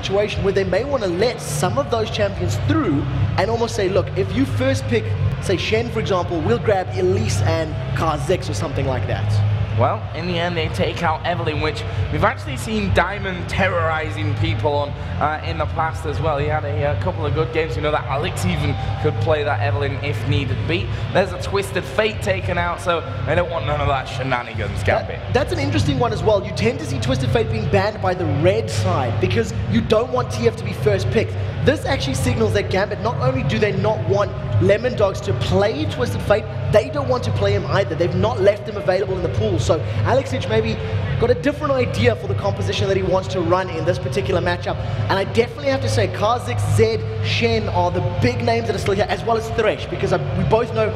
situation where they may want to let some of those champions through and almost say, look, if you first pick, say, Shen, for example, we'll grab Elise and Tabzz or something like that. Well, in the end, they take out Evelyn, which we've actually seen Diamond terrorizing people on in the past as well. He had a couple of good games. You know that Alex even could play that Evelyn if needed be. There's a Twisted Fate taken out, so they don't want none of that shenanigans, Gambit. That's an interesting one as well. You tend to see Twisted Fate being banned by the red side because you don't want TF to be first picked. This actually signals that Gambit, not only do they not want Lemondogs to play Twisted Fate, they don't want to play him either. They've not left him available in the pool. So Aleksei maybe got a different idea for the composition that he wants to run in this particular matchup. And I definitely have to say Tabzz, Zed, Shen are the big names that are still here, as well as Thresh, because we both know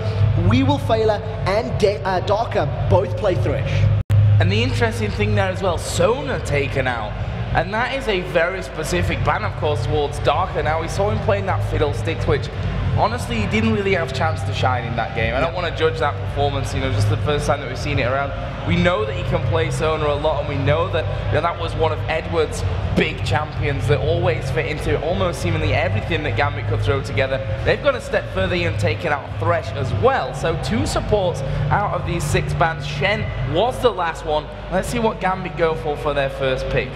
wewillfailer and Darker both play Thresh. And the interesting thing there as well, Sona taken out. And that is a very specific ban, of course, towards Darker. Now, we saw him playing that Fiddlesticks, which honestly, he didn't really have a chance to shine in that game. I don't want to judge that performance, you know, just the first time that we've seen it around. We know that he can play Sona a lot, and we know that that was one of Edward's big champions that always fit into almost seemingly everything that Gambit could throw together. They've got a step further in taking out Thresh as well. So 2 supports out of these 6 bans. Shen was the last one. Let's see what Gambit go for their first pick.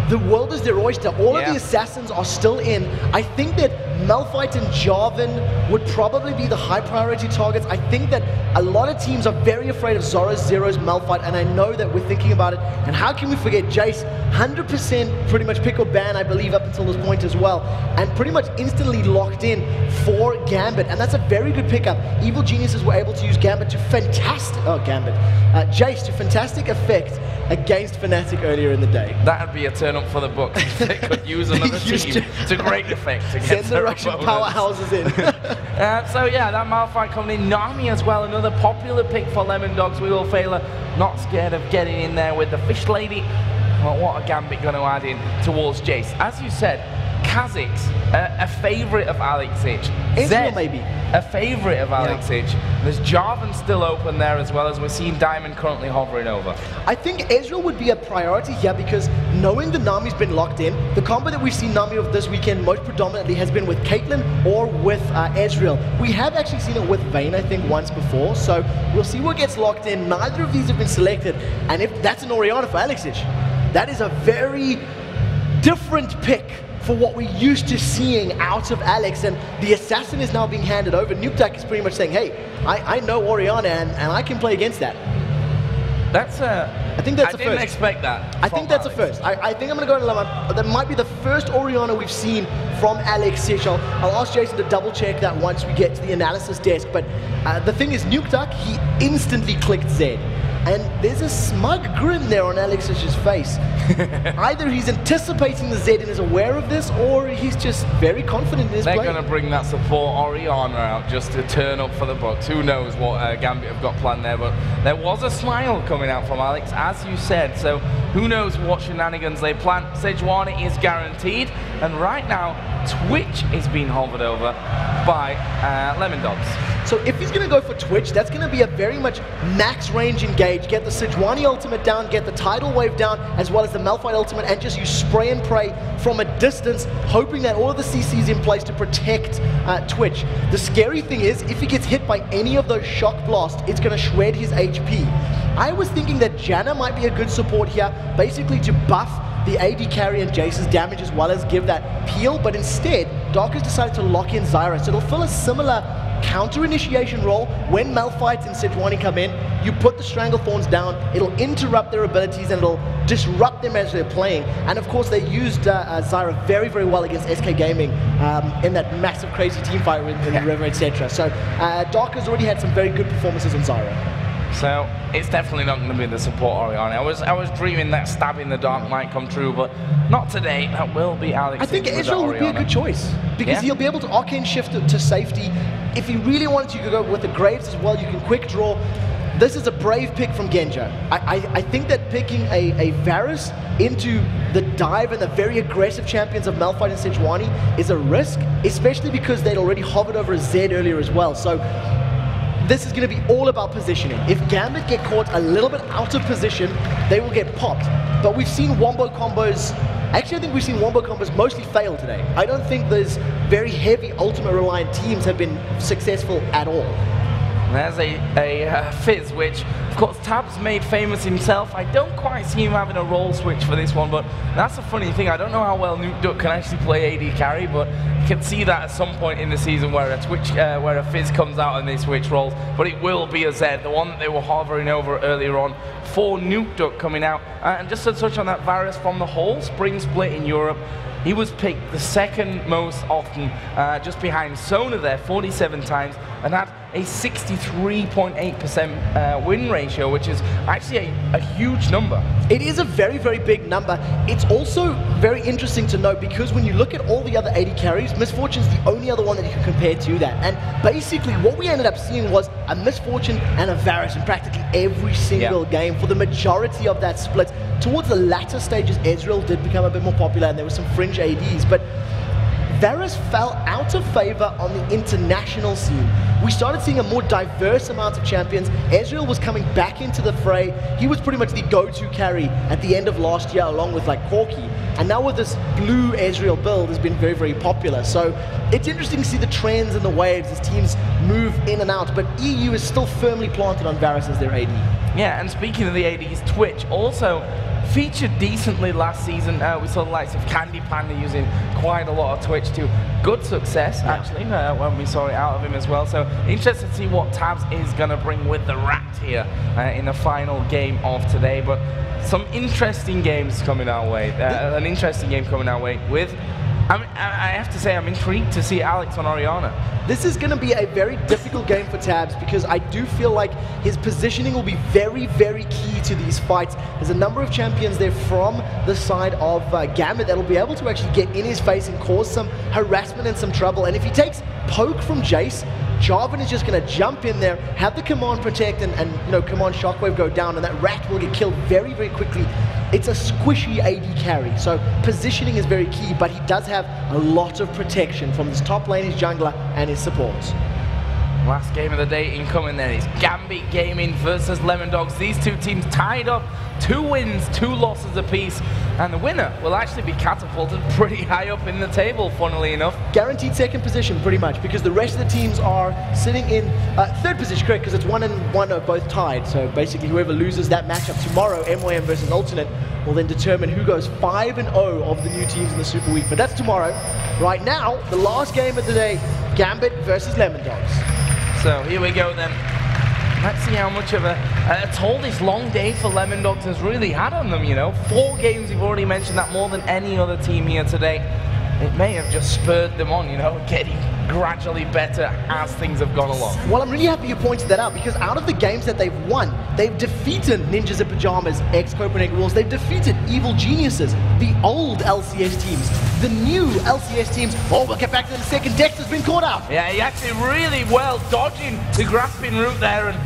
The world is their oyster. All of the assassins are still in. I think that Malphite and Jarvan would probably be the high priority targets. I think that a lot of teams are very afraid of Zorozero's Malphite, and I know that we're thinking about it. And how can we forget Jace? 100% pretty much pick or ban, I believe, up until this point as well. And pretty much instantly locked in for Gambit. And that's a very good pickup. Evil Geniuses were able to use Gambit to Jace to fantastic effect against Fnatic earlier in the day. That would be a turn up for the books. They could use another team to great effect against send the Russian powerhouses in. So yeah, that Malphite coming in. Nami as well, another popular pick for Lemondogs. wewillfailer, not scared of getting in there with the Fish Lady. Well, what a Gambit going to add in towards Jace. As you said, Kha'Zix, a favourite of Aleksei. Ezreal maybe. A favourite of Aleksei. There's Jarvan still open there as well, as we're seeing Diamond currently hovering over. I think Ezreal would be a priority here because knowing that Nami's been locked in, the combo that we've seen Nami of this weekend most predominantly has been with Caitlyn or with Ezreal. We have actually seen it with Vayne, I think, once before, so we'll see what gets locked in. Neither of these have been selected, and if that's an Orianna for Aleksei, that is a very different pick for what we're used to seeing out of Alex, and the assassin is now being handed over. Nukeduck is pretty much saying, hey, I know Orianna and I can play against that. That's I think that's a first. I didn't expect that. I think that's a first. I think I'm going to go to Lama. That might be the first Orianna we've seen from Aleksei. I'll ask Jason to double check that once we get to the analysis desk, but the thing is, Nukeduck, he instantly clicked Z. And there's a smug grin there on Alexei's face. Either he's anticipating the Z and is aware of this, or he's just very confident in his play. They're going to bring that support Orianna out just to turn up for the Bucks. Who knows what Gambit have got planned there, but there was a smile coming out from Alex, as you said, so who knows what shenanigans they plan. Sejuani is guaranteed, and right now, Twitch is being hovered over by Lemondogs. So if he's going to go for Twitch, that's going to be a very much max range engage. Get the Sejuani ultimate down, get the Tidal Wave down, as well as the Malphite ultimate, and just use spray and pray from a distance, hoping that all of the CC's in place to protect Twitch. The scary thing is, if he gets hit by any of those shock blasts, it's going to shred his HP. I was thinking that Janna might be a good support here, basically to buff the AD carry and Jace's damage as well as give that peel, but instead, Dark has decided to lock in Zyra, so it'll fill a similar counter-initiation role. When Malphite and Sejuani come in, you put the Stranglethorns down, it'll interrupt their abilities and it'll disrupt them as they're playing. And of course, they used Zyra very, very well against SK Gaming in that massive, crazy team fight in the river, etc. So Dark has already had some very good performances on Zyra. So it's definitely not going to be the support Orianna. I was dreaming that stabbing the dark might come true, but not today. That will be Alex. I think Ezreal would be a good choice because he'll be able to arcane shift to safety. If he really wanted to, you could go with the Graves as well. You can quick draw. This is a brave pick from Genja. I think that picking a Varus into the dive and the very aggressive champions of Malphite and Sejuani is a risk, especially because they'd already hovered over a Z earlier as well. So this is going to be all about positioning. If Gambit get caught a little bit out of position, they will get popped. But we've seen wombo combos Actually, I think we've seen wombo combos mostly fail today. I don't think those very heavy ultimate reliant teams have been successful at all. There's a Fizz, which, of course, Tabzz made famous himself. I don't quite see him having a role switch for this one, but that's a funny thing. I don't know how well Nukeduck can actually play AD carry, but you can see that at some point in the season where a Fizz comes out and they switch roles. But it will be a Zed, the one that they were hovering over earlier on for Nukeduck coming out. And just to touch on that, Varus from the whole spring split in Europe, he was picked the second most often, just behind Sona there, 47 times, and had a 63.8% win ratio, which is actually a huge number. It is a very, very big number. It's also very interesting to note because when you look at all the other AD carries, Misfortune's the only other one that you can compare to that. And basically what we ended up seeing was a Misfortune and a Varus in practically every single game for the majority of that split. Towards the latter stages, Ezreal did become a bit more popular and there were some fringe ADs, but Varus fell out of favor on the international scene. We started seeing a more diverse amount of champions. Ezreal was coming back into the fray. He was pretty much the go-to carry at the end of last year, along with like Corki. And now with this blue Ezreal build has been very, very popular. So it's interesting to see the trends and the waves as teams move in and out. But EU is still firmly planted on Varus as their AD. Yeah, and speaking of the ADs, Twitch also featured decently last season. We saw the likes of Candy Panda using quite a lot of Twitch to good success, actually, when we saw it out of him as well. So interested to see what Tabzz is going to bring with the Rat here in the final game of today. But some interesting games coming our way. An interesting game coming our way with, I have to say, I'm intrigued to see Alex on Orianna. This is going to be a very difficult game for Tabzz because I do feel like his positioning will be very, very key to these fights. There's a number of champions there from the side of Gambit that will be able to actually get in his face and cause some harassment and some trouble. And if he takes poke from Jace, Jarvan is just going to jump in there, have the command protect and you know, command shockwave go down, and that Rat will get killed very, very quickly. It's a squishy AD carry, so positioning is very key, but he does have a lot of protection from his top lane, his jungler, and his supports. Last game of the day incoming then is Gambit Gaming versus Lemondogs. These two teams tied up, 2 wins, 2 losses apiece, and the winner will actually be catapulted pretty high up in the table, funnily enough. Guaranteed second position, pretty much, because the rest of the teams are sitting in third position, correct, because it's 1 and 1 are both tied. So basically whoever loses that matchup tomorrow, MYM versus Alternate, will then determine who goes 5-0 of the new teams in the Super Week. But that's tomorrow. Right now, the last game of the day, Gambit versus Lemondogs. So here we go then. Let's see how much of a toll this long day for Lemondogs has really had on them, you know. 4 games, we've already mentioned that, more than any other team here today. It may have just spurred them on, you know, getting gradually better as things have gone along. Well, I'm really happy you pointed that out because out of the games that they've won, they've defeated Ninjas in Pajamas, ex-Copenhagen Wolves, they've defeated Evil Geniuses, the old LCS teams, the new LCS teams. Oh, we'll get back to that in a second. Dexter's been caught out. Yeah, he actually really well dodging the grasping route there, and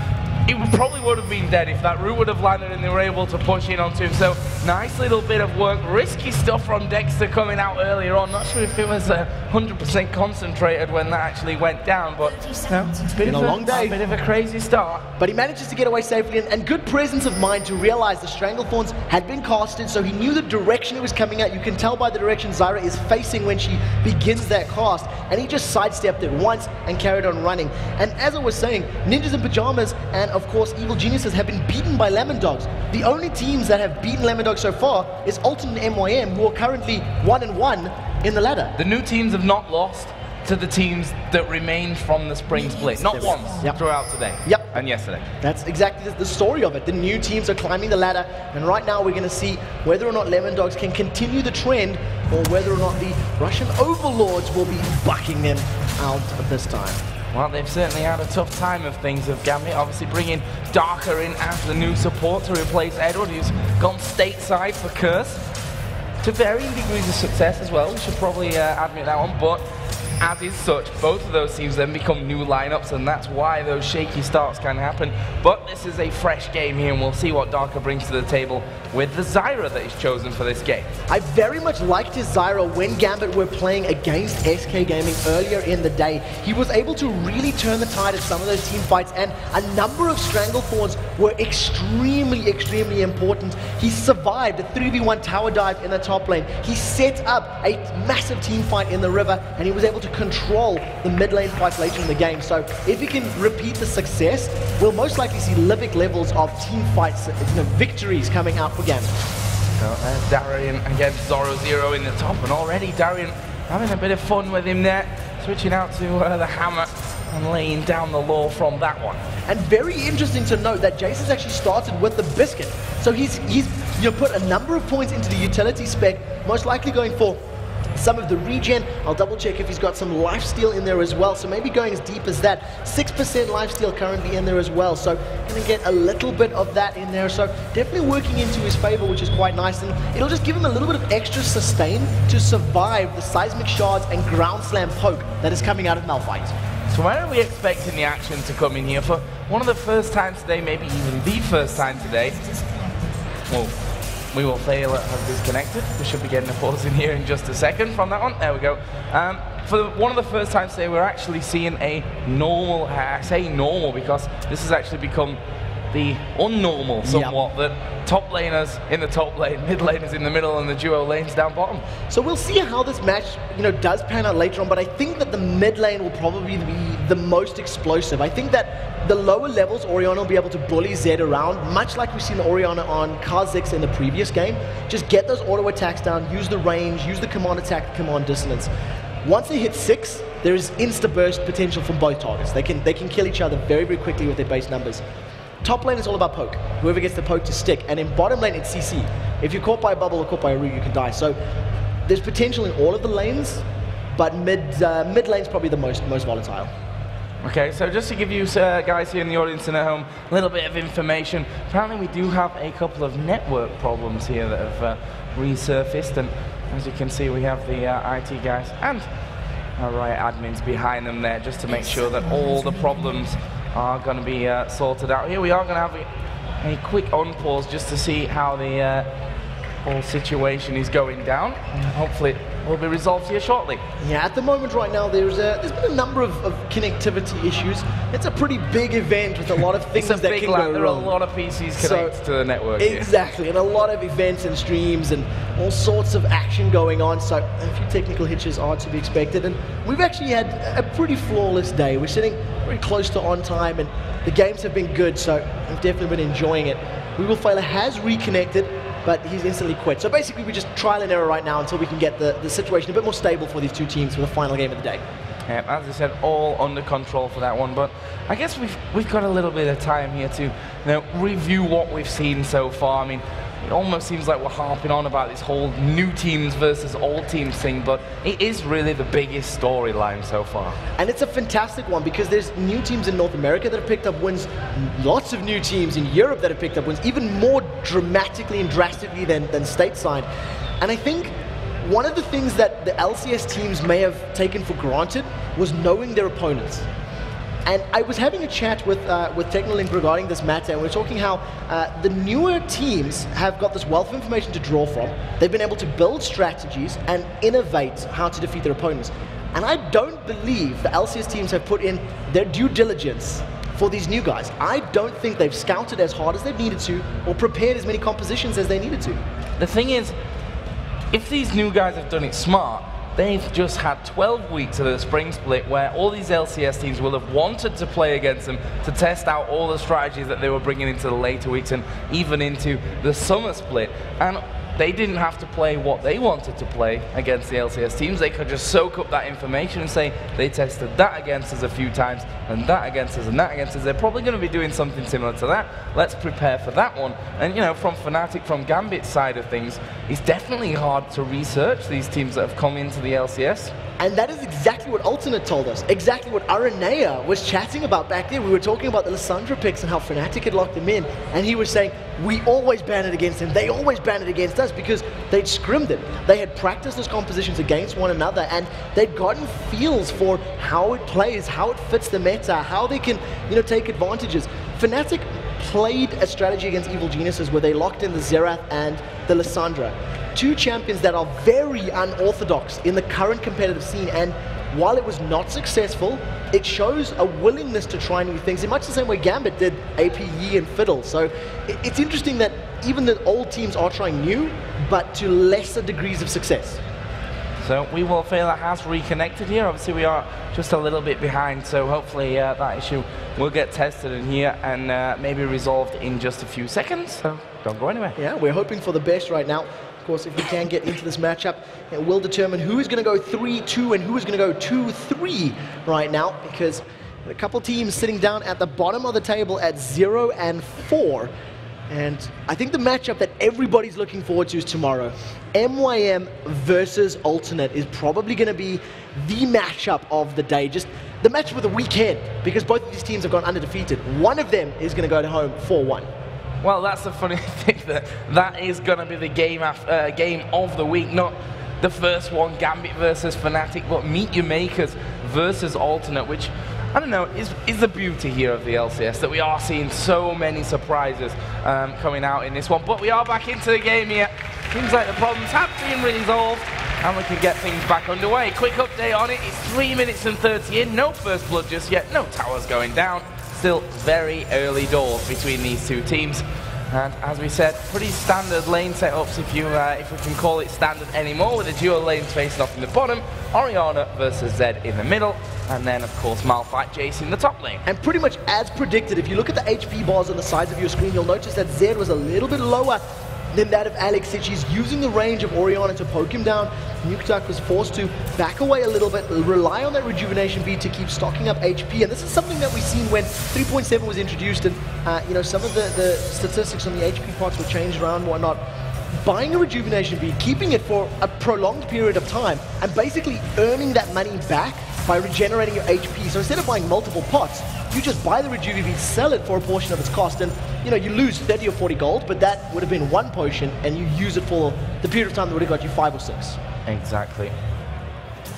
it probably would have been dead if that route would have landed and they were able to push in onto him. So nice little bit of work. Risky stuff from Dexter coming out earlier on. Not sure if it was 100% concentrated when that actually went down, but no, it's been a long day. A bit of a crazy start. But he manages to get away safely and good presence of mind to realize the Stranglethorns had been casted, so he knew the direction it was coming at. You can tell by the direction Zyra is facing when she begins that cast, and he just sidestepped it once and carried on running. And as I was saying, Ninjas in Pajamas and of course Evil Geniuses have been beaten by Lemondogs. The only teams that have beaten Lemondogs so far is Alternate and MYM, who are currently 1-1 in the ladder. The new teams have not lost to the teams that remained from the spring split. Not once throughout today and yesterday. That's exactly the story of it. The new teams are climbing the ladder, and right now we're going to see whether or not Lemondogs can continue the trend or whether or not the Russian overlords will be bucking them out of this time. Well, they've certainly had a tough time of things of Gambit, obviously bringing Darker in as the new support to replace Edward, who's gone stateside for Curse. To varying degrees of success as well, we should probably admit that one, but as is such, both of those teams then become new lineups, and that's why those shaky starts can happen. But this is a fresh game here, and we'll see what Darker brings to the table with the Zyra that he's chosen for this game. I very much liked his Zyra when Gambit were playing against SK Gaming earlier in the day. He was able to really turn the tide at some of those team fights, and a number of Stranglethorns were extremely, extremely important. He survived a 3v1 tower dive in the top lane. He set up a massive team fight in the river, and he was able to control the mid lane fight later in the game. So if he can repeat the success, we'll most likely see Livic levels of team fights, victories coming out for Gambit. So Darien against Zorozero in the top, and already Darien having a bit of fun with him there, switching out to the hammer and laying down the law from that one. And very interesting to note that Jace has actually started with the biscuit. So he's put a number of points into the utility spec, most likely going for some of the regen. I'll double check if he's got some lifesteal in there as well, so maybe going as deep as that. 6% lifesteal currently in there as well, so gonna get a little bit of that in there, so definitely working into his favor, which is quite nice, and it'll just give him a little bit of extra sustain to survive the seismic shards and ground slam poke that is coming out of Malphite. So where are we expecting the action to come in here for one of the first times today, maybe even the first time today? Well, wewillfailer has disconnected. We should be getting a pause in here in just a second from that one. There we go. For one of the first times today, we're actually seeing a normal, I say normal because this has actually become the unnormal somewhat, that top laners in the top lane, mid laners in the middle, and the duo lanes down bottom. So we'll see how this match does pan out later on, but I think that the mid lane will probably be the most explosive. I think that the lower levels, Orianna will be able to bully Zed around, much like we've seen Orianna on Kha'Zix in the previous game. Just get those auto attacks down, use the range, use the command attack, command dissonance. Once they hit 6, there is insta-burst potential from both targets. They can kill each other very, very quickly with their base numbers. Top lane is all about poke. Whoever gets the poke to stick. And in bottom lane, it's CC. If you're caught by a bubble or caught by a root, you can die. So there's potential in all of the lanes, but mid lane's probably the most volatile. Okay, so just to give you guys here in the audience and at home a little bit of information, apparently we do have a couple of network problems here that have resurfaced, and as you can see we have the IT guys and our Riot admins behind them there just to make sure that all the problems are going to be sorted out. Here we are going to have a quick on pause just to see how the whole situation is going down. Hopefully it will be resolved here shortly. Yeah, at the moment right now there's been a number of connectivity issues. It's a pretty big event with a lot of things that can go wrong. There are a lot of PCs connected to the network. Exactly, here. And a lot of events and streams and all sorts of action going on, so a few technical hitches are to be expected. And we've actually had a pretty flawless day. We're sitting very close to on time, and the games have been good, so I've definitely been enjoying it. wewillfailer has reconnected, but he's instantly quit. So basically we just trial and error right now until we can get the situation a bit more stable for these two teams for the final game of the day. Yeah, as I said, all under control for that one, but I guess we've got a little bit of time here to review what we've seen so far. I mean, it almost seems like we're harping on about this whole new teams versus old teams thing, but it is really the biggest storyline so far. And it's a fantastic one because there's new teams in North America that have picked up wins, lots of new teams in Europe that have picked up wins, even more dramatically and drastically than stateside. And I think one of the things that the LCS teams may have taken for granted was knowing their opponents. And I was having a chat with Technolink regarding this matter, and we were talking how the newer teams have got this wealth of information to draw from. They've been able to build strategies and innovate how to defeat their opponents. And I don't believe the LCS teams have put in their due diligence for these new guys. I don't think they've scouted as hard as they've needed to or prepared as many compositions as they needed to. The thing is, if these new guys have done it smart, they've just had 12 weeks of the spring split where all these LCS teams will have wanted to play against them to test out all the strategies that they were bringing into the later weeks and even into the summer split. And they didn't have to play what they wanted to play against the LCS teams. They could just soak up that information and say they tested that against us a few times and that against us and that against us. They're probably going to be doing something similar to that. Let's prepare for that one. And from Fnatic, from Gambit's side of things, it's definitely hard to research these teams that have come into the LCS. And that is exactly what Alternate told us, exactly what Aranea was chatting about back then. We were talking about the Lissandra picks and how Fnatic had locked them in, and he was saying, we always ban it against them, they always ban it against us, because they'd scrimmed it. They had practiced those compositions against one another, and they'd gotten feels for how it plays, how it fits the meta, how they can, take advantages. Fnatic played a strategy against Evil Geniuses where they locked in the Xerath and the Lissandra. Two champions that are very unorthodox in the current competitive scene, and while it was not successful, it shows a willingness to try new things in much the same way Gambit did APE and Fiddle. So it's interesting that even the old teams are trying new, but to lesser degrees of success. So wewillfailer has reconnected here. Obviously we are just a little bit behind, so hopefully that issue will get tested in here and maybe resolved in just a few seconds. So don't go anywhere. Yeah, we're hoping for the best right now. Of course, if we can get into this matchup, it will determine who is going to go 3-2 and who is going to go 2-3 right now, because a couple teams sitting down at the bottom of the table at 0 and 4. And I think the matchup that everybody's looking forward to is tomorrow. MYM versus Alternate is probably going to be the matchup of the day, just the matchup of the weekend, because both of these teams have gone undefeated. One of them is going to go to home 4-1. Well, that's the funny thing, that is going to be the game of the week, not the first one, Gambit versus Fnatic, but Meet Your Makers versus Alternate, which, I don't know, is the beauty here of the LCS, that we are seeing so many surprises coming out in this one. But we are back into the game here. Seems like the problems have been resolved, and we can get things back underway. Quick update on it, it's 3 minutes and 30 in, no first blood just yet, no towers going down. Still very early doors between these two teams. And as we said, pretty standard lane setups, if we can call it standard anymore, with the dual lanes facing off in the bottom, Orianna versus Zed in the middle, and then of course Malphite Jace in the top lane. And pretty much as predicted, if you look at the HP bars on the sides of your screen, you'll notice that Zed was a little bit lower than that of Aleksei. He's using the range of Orianna to poke him down. Nukeduck was forced to back away a little bit, rely on that rejuvenation bead to keep stocking up HP, and this is something that we've seen when 3.7 was introduced, and some of the statistics on the HP pots were changed around and whatnot. Buying a rejuvenation bead, keeping it for a prolonged period of time, and basically earning that money back by regenerating your HP. So instead of buying multiple pots, you just buy the rejuve bead, sell it for a portion of its cost, and you lose 30 or 40 gold, but that would have been one potion, and you use it for the period of time that would have got you 5 or 6. Exactly.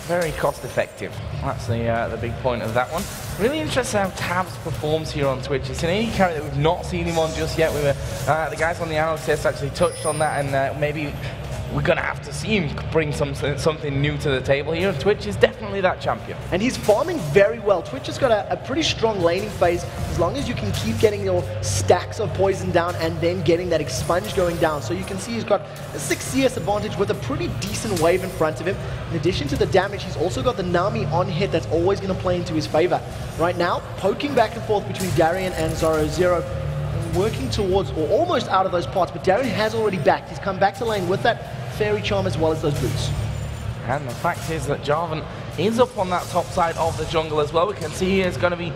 Very cost effective. That's the big point of that one. Really interesting how Tabzz performs here on Twitch. It's an AD carry that we've not seen him on just yet. The guys on the analyst test actually touched on that, and maybe we're going to have to see him bring something new to the table here. Twitch is definitely that champion. And he's farming very well. Twitch has got a pretty strong laning phase, as long as you can keep getting your stacks of poison down and then getting that expunge going down. So you can see he's got a 6 CS advantage with a pretty decent wave in front of him. In addition to the damage, he's also got the Nami on hit that's always going to play into his favor. Right now, poking back and forth between Darien and Zorozero, working towards, or almost out of those pots, but Darien has already backed. He's come back to lane with that Fairy Charm as well as those boots. And the fact is that Jarvan is up on that top side of the jungle as well. We can see he is going to be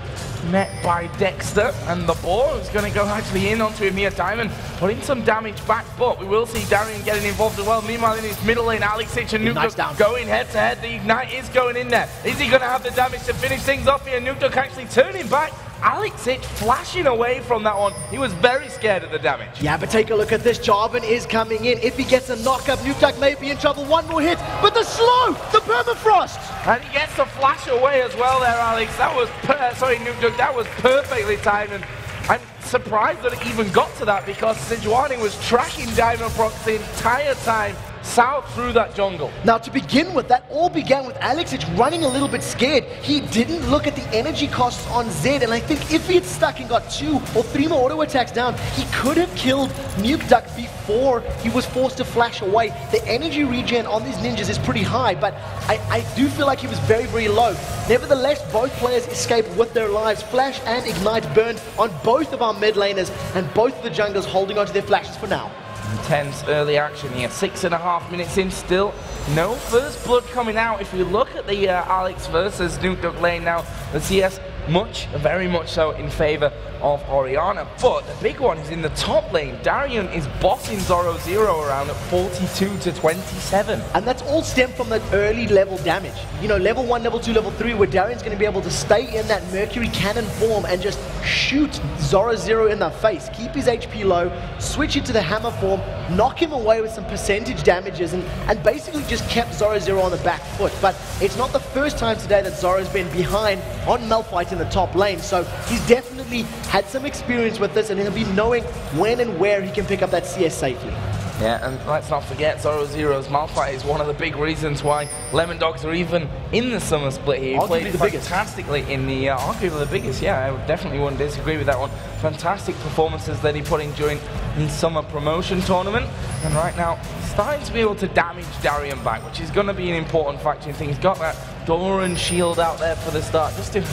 met by Dexter, and the ball is going to go actually in onto him here. Diamond putting some damage back, but we will see Darien getting involved as well. Meanwhile, in his middle lane, Aleksei and Nukeduck going head to head. The Ignite is going in there. Is he going to have the damage to finish things off here? Nukeduck actually turning back. Aleksei flashing away from that one. He was very scared of the damage. Yeah, but take a look at this. Jarvan is coming in. If he gets a knock-up, Nukeduck may be in trouble. One more hit, but the slow, the permafrost. And he gets the flash away as well there, Alex. That was, Nukeduck, that was perfectly timed. And I'm surprised that it even got to that, because Sejuani was tracking Diamondprox the entire time south through that jungle. Now, to begin with, that all began with Aleksei running a little bit scared. He didn't look at the energy costs on Zed, and I think if he had stuck and got 2 or 3 more auto attacks down, he could have killed Nukeduck before he was forced to flash away. The energy regen on these ninjas is pretty high, but I do feel like he was very, very low. Nevertheless, both players escaped with their lives. Flash and Ignite burned on both of our mid laners, and both of the junglers holding onto their flashes for now. Intense early action here, 6.5 minutes in still. No first blood coming out. If we look at the Alex versus Nukeduck lane now, the CS very much so in favor of Orianna. But the big one is in the top lane. Darien is bossing Zorozero around at 42-27. And that's all stemmed from that early level damage. You know, level 1, level 2, level 3, where Darien's going to be able to stay in that Mercury Cannon form and just shoot Zorozero in the face, keep his HP low, switch into the hammer form, knock him away with some percentage damages, and basically just kept Zorozero on the back foot. But it's not the first time today that Zoro's been behind on Malphite in the top lane, so he's definitely had some experience with this, and he'll be knowing when and where he can pick up that CS safely. Yeah, and let's not forget, Zorozero's Malphite is one of the big reasons why Lemondogs are even in the summer split here. He played fantastically in the, arguably the biggest, yeah, I definitely wouldn't disagree with that one. Fantastic performances that he put in during the summer promotion tournament, and right now, starting to be able to damage Darien back, which is going to be an important factor in things. He's got that Doran shield out there for the start, just to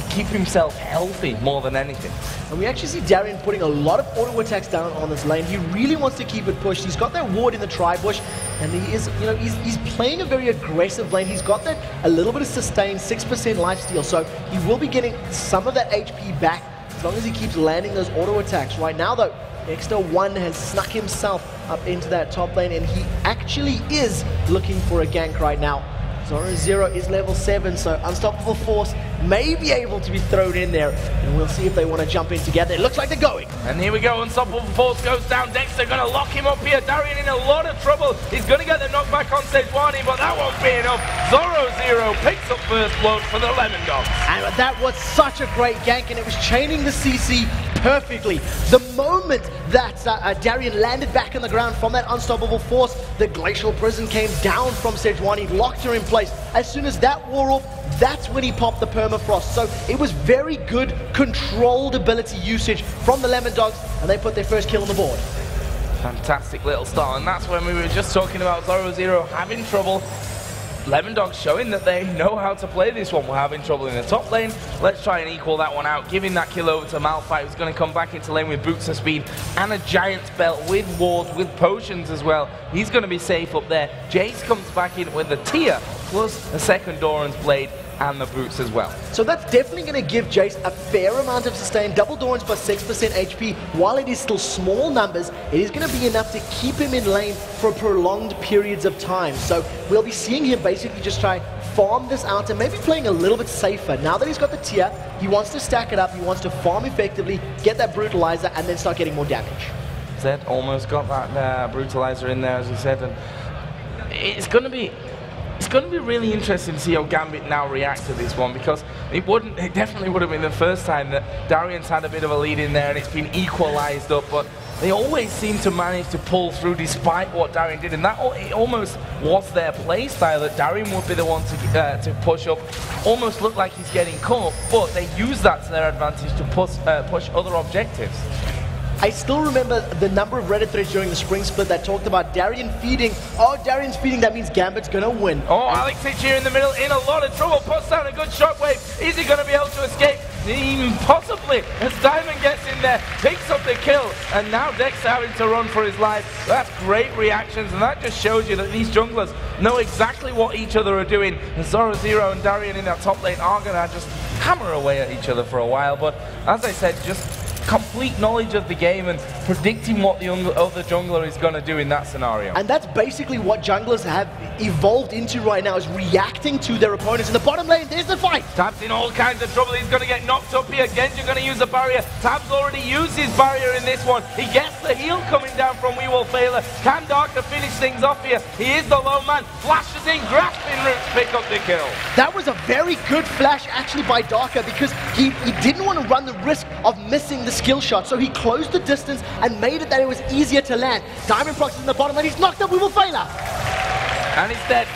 keep himself healthy more than anything. And we actually see Darien putting a lot of auto attacks down on this lane. He really wants to keep it pushed. He's got that ward in the tri-bush, and he is, you know, he's playing a very aggressive lane. He's got that a little bit of sustain, 6% lifesteal, so he will be getting some of that HP back as long as he keeps landing those auto attacks. Right now, though, Extra1 has snuck himself up into that top lane, and he actually is looking for a gank right now. Zorozero is level 7, so Unstoppable Force may be able to be thrown in there, and we'll see if they want to jump in together. It looks like they're going. And here we go, Unstoppable Force goes down. Dexter going to lock him up here. Darien in a lot of trouble. He's going to get the knockback on Sejuani, but that won't be enough. Zorozero picks up first blood for the Lemondogs. And that was such a great gank, and it was chaining the CC perfectly. The moment that Darien landed back on the ground from that Unstoppable Force, the Glacial Prison came down from Sejuani, locked her in place. As soon as that wore off, that's when he popped the permafrost. So it was very good, controlled ability usage from the Lemondogs, and they put their first kill on the board. Fantastic little start, and that's when we were just talking about Zorozero having trouble. Lemondogs showing that they know how to play this one. We're having trouble in the top lane. Let's try and equal that one out, giving that kill over to Malphite, who's going to come back into lane with boots of speed and a giant's belt with wards, with potions as well. He's going to be safe up there. Jace comes back in with a tier, plus a second Doran's blade and the boots as well. So that's definitely going to give Jace a fair amount of sustain. Double Doran's plus 6% HP. While it is still small numbers, it is going to be enough to keep him in lane for prolonged periods of time. So we'll be seeing him basically just try farm this out and maybe playing a little bit safer. Now that he's got the tier, he wants to stack it up, he wants to farm effectively, get that brutalizer, and then start getting more damage. Zed almost got that brutalizer in there, as you said, and it's going to be really interesting to see how Gambit now react to this one, because it definitely would have been the first time that Darien's had a bit of a lead in there and it's been equalized up, but they always seem to manage to pull through despite what Darien did, and that it almost was their play style, that Darien would be the one to push up. Almost looked like he's getting caught, but they use that to their advantage to push other objectives. I still remember the number of Reddit threads during the spring split that talked about Darien feeding. Oh, Darien's feeding, that means Gambit's going to win. Oh, Aleksei here in the middle, in a lot of trouble, puts down a good shockwave. Is he going to be able to escape? Possibly, as Diamond gets in there, picks up the kill, and now Dex having to run for his life. That's great reactions, and that just shows you that these junglers know exactly what each other are doing. And Zorozero and Darien in that top lane are going to just hammer away at each other for a while, but as I said, just complete knowledge of the game and predicting what the other jungler is going to do in that scenario. And that's basically what junglers have evolved into right now, is reacting to their opponents. In the bottom lane, there's the fight. Tabzz in all kinds of trouble. He's going to get knocked up here. Genja going to use a barrier. Tabzz already used his barrier in this one. He gets the heal coming down from wewillfailer. Can Darker finish things off here? He is the low man. Flashes in, grasping roots, pick up the kill. That was a very good flash actually by Darker, because he didn't want to run the risk of missing the skill shot, so he closed the distance and made it that it was easier to land. Diamondprox is in the bottom and he's knocked up wewillfailer. And he's dead.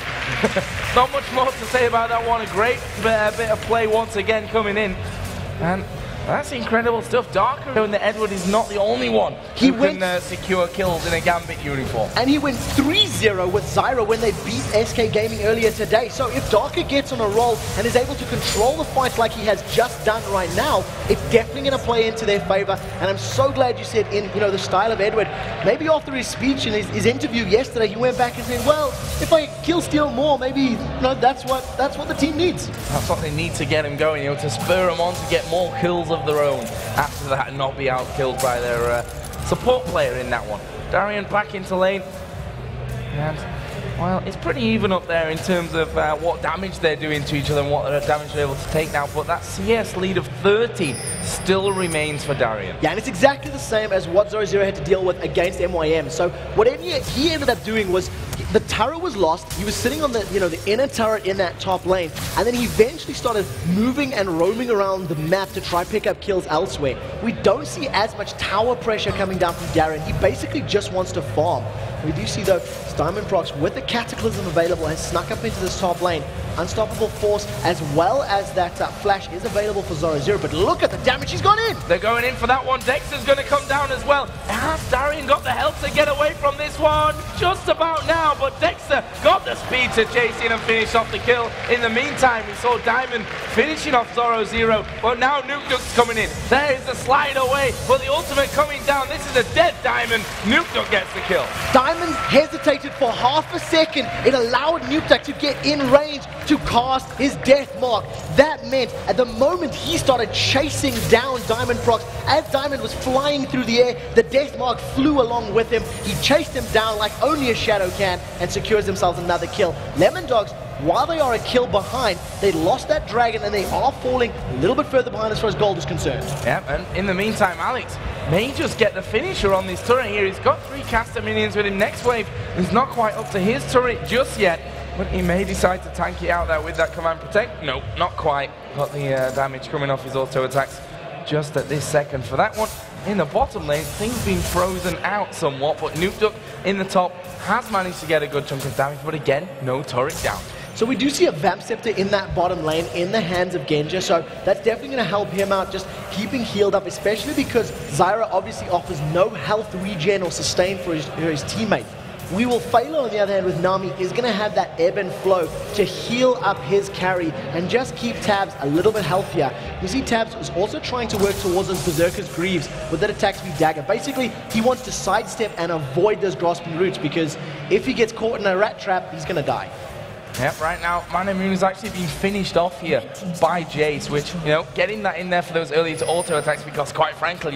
Not much more to say about that one. A great bit of play once again coming in. And That's incredible stuff. Darker and the Edward is not the only one who can secure kills in a Gambit uniform. And he went 3-0 with Zyra when they beat SK Gaming earlier today. So if Darker gets on a roll and is able to control the fights like he has just done right now, it's definitely going to play into their favor. And I'm so glad you said in the style of Edward. Maybe after his speech and his interview yesterday, he went back and said, well, if I kill steal more, maybe that's what the team needs. That's what they need to get him going, to spur him on to get more kills of their own after that and not be outkilled by their support player in that one. Darien back into lane, and well, it's pretty even up there in terms of what damage they're doing to each other and what damage they're able to take now, but that CS lead of 30 still remains for Darien. Yeah, and it's exactly the same as what Zorozero had to deal with against MYM. So what he ended up doing was, the turret was lost, he was sitting on the inner turret in that top lane, and then he eventually started moving and roaming around the map to try pick up kills elsewhere. We don't see as much tower pressure coming down from Darien. He basically just wants to farm. We do see though, Diamondprox with the Cataclysm available has snuck up into this top lane. Unstoppable Force as well as that Flash is available for Zorozero, but look at the damage he's gone in! They're going in for that one. Dexter's going to come down as well. Has Darien got the health to get away from this one? Just about now, but Dexter got the speed to chase in and finish off the kill. In the meantime, we saw Diamond finishing off Zorozero, but now Nukeduck's coming in. There is the slide away, but the ultimate coming down. This is a dead Diamond. Nukeduck gets the kill. Diamond hesitated for half a second. It allowed Nukeduck to get in range to cast his death mark. That meant at the moment he started chasing down Diamondprox, as Diamond was flying through the air, the death mark flew along with him. He chased him down like only a shadow can and secures themselves another kill. Lemondogs, while they are a kill behind, they lost that dragon and they are falling a little bit further behind as far as gold is concerned. Yeah, and in the meantime, Alex may just get the finisher on this turret here. He's got 3 caster minions with him. Next wave is not quite up to his turret just yet, but he may decide to tank it out there with that command protect. No, not quite. Got the damage coming off his auto attacks just at this second. For that one, in the bottom lane, things being frozen out somewhat, but Nukeduck in the top has managed to get a good chunk of damage, but again, no turret down. So we do see a Vamp Scepter in that bottom lane in the hands of Genja, so that's definitely going to help him out, just keeping healed up, especially because Zyra obviously offers no health regen or sustain for his teammate. wewillfailer, on the other hand, with Nami, is going to have that ebb and flow to heal up his carry and just keep Tabzz a little bit healthier. You see Tabzz is also trying to work towards those Berserker's Greaves with that attack speed dagger. Basically, he wants to sidestep and avoid those grasping roots, because if he gets caught in a rat trap, he's going to die. Yep, right now, Man Moon is actually being finished off here by Jace, which, getting that in there for those early auto attacks, because quite frankly,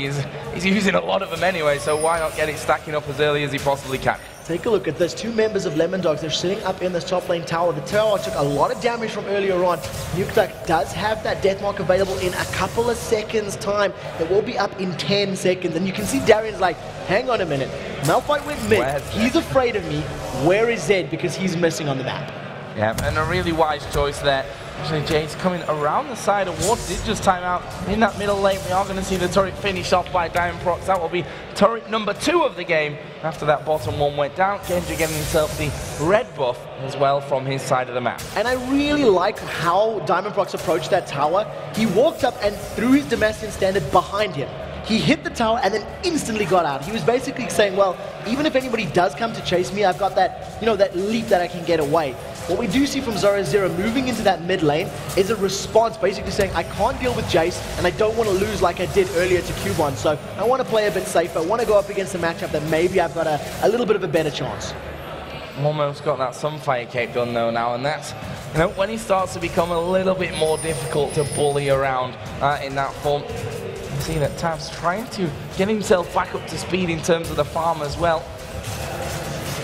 he's using a lot of them anyway, so why not get it stacking up as early as he possibly can? Take a look at this. 2 members of Lemondogs. They're sitting up in this top lane tower. The tower took a lot of damage from earlier on. Nukeduck does have that death mark available in a couple of seconds time. It will be up in 10 seconds. And you can see Darien's like, hang on a minute. Malphite went mid. He's afraid of me. Where is Zed? Because he's missing on the map. Yeah, and a really wise choice there. Actually, Jace coming around the side of what did just time out in that middle lane. We are going to see the turret finished off by Diamondprox. That will be turret number 2 of the game after that bottom one went down. Genja getting himself the red buff as well from his side of the map. And I really like how Diamondprox approached that tower. He walked up and threw his Damascene Standard behind him. He hit the tower and then instantly got out. He was basically saying, well, even if anybody does come to chase me, I've got that, that leap that I can get away. What we do see from Zorozero moving into that mid lane is a response basically saying, I can't deal with Jace and I don't want to lose like I did earlier to Cubon, so I want to play a bit safer. I want to go up against a matchup that maybe I've got a little bit of a better chance. Almost got that Sunfire Cape done though now, and that's, when he starts to become a little bit more difficult to bully around in that form. You see that Tabzz trying to get himself back up to speed in terms of the farm as well.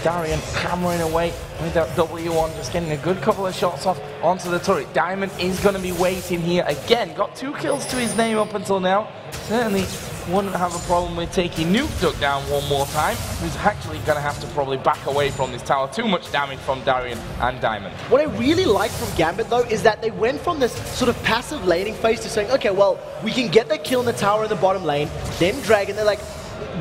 Darien hammering away with that W1, just getting a good couple of shots off onto the turret. Diamond is going to be waiting here again. Got 2 kills to his name up until now. Certainly wouldn't have a problem with taking Nukeduck down one more time, who's actually going to have to probably back away from this tower. Too much damage from Darien and Diamond. What I really like from Gambit though is that they went from this sort of passive laning phase to saying, okay, well, we can get that kill in the tower in the bottom lane, then Dragon, they're like,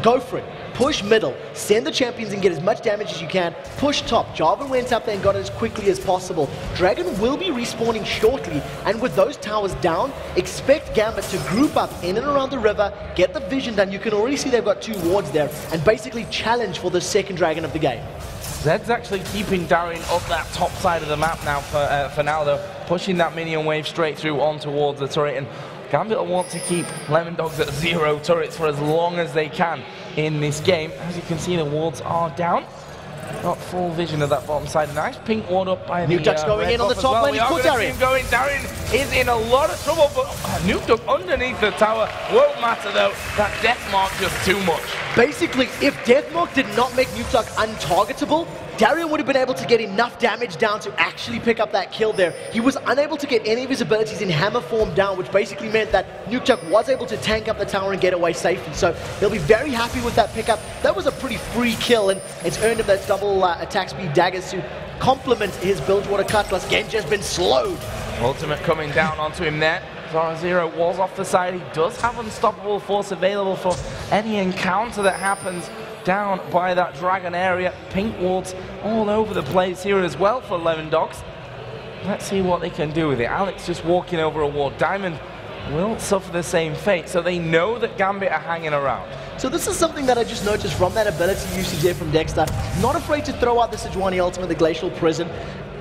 go for it. push middle, send the champions and get as much damage as you can, push top. Jarvan went up there and got it as quickly as possible. Dragon will be respawning shortly, and with those towers down, expect Gambit to group up in and around the river, get the vision done. You can already see they've got 2 wards there, and basically challenge for the second dragon of the game. Zed's actually keeping Darien up that top side of the map now for now, though, pushing that minion wave straight through on towards the turret, and Gambit will want to keep Lemondogs at 0 turrets for as long as they can in this game. As you can see, the wards are down. Got full vision of that bottom side. A nice pink ward up by the Nukeduck's going in on the top lane. He's caught Darien. Darien is in a lot of trouble, but Nukeduck underneath the tower won't matter though. That death mark just too much. Basically, if Deathmark did not make Nukeduck untargetable, Darien would have been able to get enough damage down to actually pick up that kill there. He was unable to get any of his abilities in hammer form down, which basically meant that Nukeduck was able to tank up the tower and get away safely. So he'll be very happy with that pickup. That was a pretty free kill, and it's earned him that double attack speed daggers to complement his Bilgewater Cutlass. Genja has been slowed. Ultimate coming down onto him there. Zorozero was off the side. He does have unstoppable force available for any encounter that happens down by that dragon area. Pink wards all over the place here as well for Lemondogs. Let's see what they can do with it. Alex just walking over a ward. Diamond will suffer the same fate, so they know that Gambit are hanging around. So this is something that I just noticed from that ability usage there from Dexter. Not afraid to throw out the Sejuani ultimate, the Glacial Prison.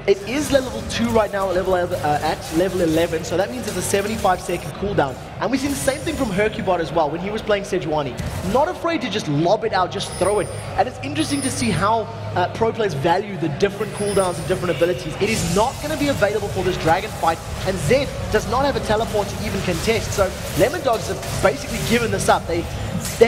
It is level 2 right now, at level 11, so that means it's a 75-second cooldown. And we've seen the same thing from Hercubot as well, when he was playing Sejuani. Not afraid to just lob it out, just throw it. And it's interesting to see how pro players value the different cooldowns and different abilities. It is not going to be available for this dragon fight, and Zed does not have a teleport to even contest, so Lemondogs have basically given this up. They